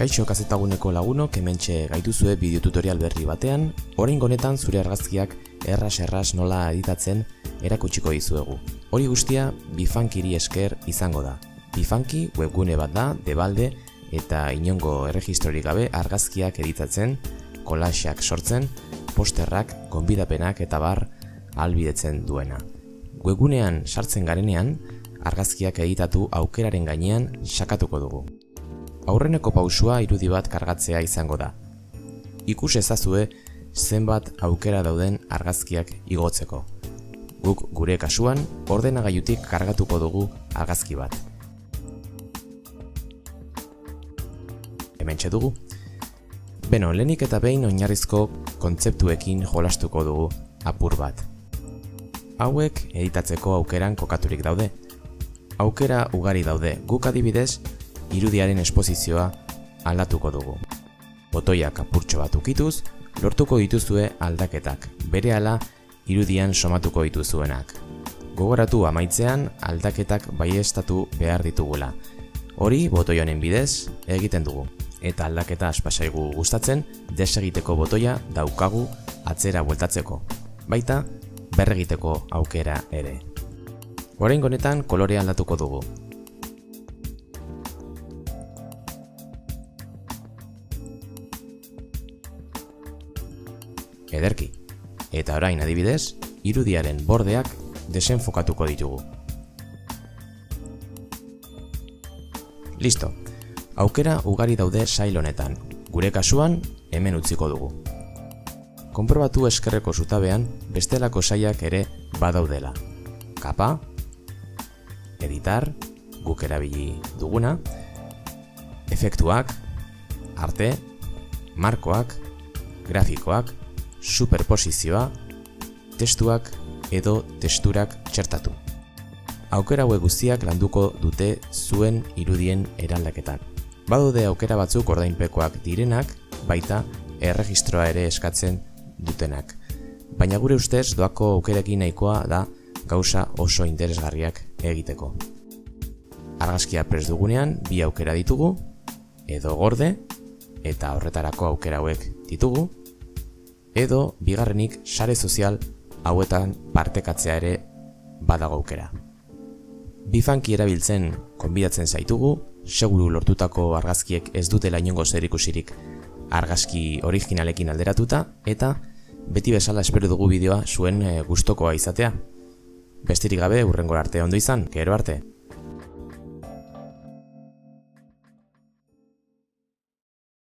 Kaixo kazetaguneko lagunok hementxe gaituzue bideotutorial berri batean, oraingo honetan zure argazkiak erraz nola editatzen erakutsiko dizuegu. Hori guztia Bifunkiri esker izango da. Bifunki webgune bat da, debalde eta inongo erregistrorik gabe argazkiak editatzen, kolaxeak sortzen, posterrak, gonbidapenak eta bar ahalbidetzen duena. Webgunean sartzen garenean, argazkiak editatu aukeraren gainean sakatuko dugu. Aurreneko pausua irudi bat kargatzea izango da. Ikus ezazue zenbat aukera dauden argazkiak igotzeko. Guk gure kasuan ordenagailutik kargatuko dugu argazki bat. Hementxe dugu. Beno, lehenik eta behin oinarrizko kontzeptuekin jolastuko dugu apur bat. Hauek editatzeko aukeran kokaturik daude. Aukera ugari daude, guk adibidez irudiaren esposizioa aldatuko dugu. Botoiak apurtxo bat ukituz, lortuko dituzue aldaketak, berehala irudian somatuko dituzuenak. Gogoratu amaitzean aldaketak baieztatu behar ditugula. Hori botoi honen bidez egiten dugu, eta aldaketa aspasaigu gustatzen, desegiteko botoia daukagu atzera bueltatzeko, baita berregiteko aukera ere. Oraingo honetan kolorea aldatuko dugu. Ederki. Eta orain adibidez, irudiaren bordeak desenfokatuko ditugu. Listo. Aukera ugari daude sail honetan. Gure kasuan, hemen utziko dugu. Konprobatu eskerreko zutabean bestelako sailak ere badaudela. Kapa, editar, guk erabili duguna, efektuak, arte, markoak, grafikoak, superposizioa, testuak edo testurak txertatu. Aukera hauek guztiak landuko dute zuen irudien eraldaketan. Badaude aukera batzuk ordainpekoak direnak, baita erregistroa ere eskatzen dutenak. Baina gure ustez doako aukerekin nahikoa da gauza oso interesgarriak egiteko. Argazkia prest dugunean bi aukera ditugu, edo gorde, eta horretarako aukera hauek ditugu, edo bigarrenik sare sozial hauetan partekatzea ere badago aukera. Bifunki erabiltzen konbidatzen zaitugu, seguru lortutako argazkiek ez dutela inongo zerikusirik argazki originalekin alderatuta, eta beti bezala espero dugu bideoa zuen gustokoa izatea. Besterik gabe, hurrengora arte ondo izan, gero arte.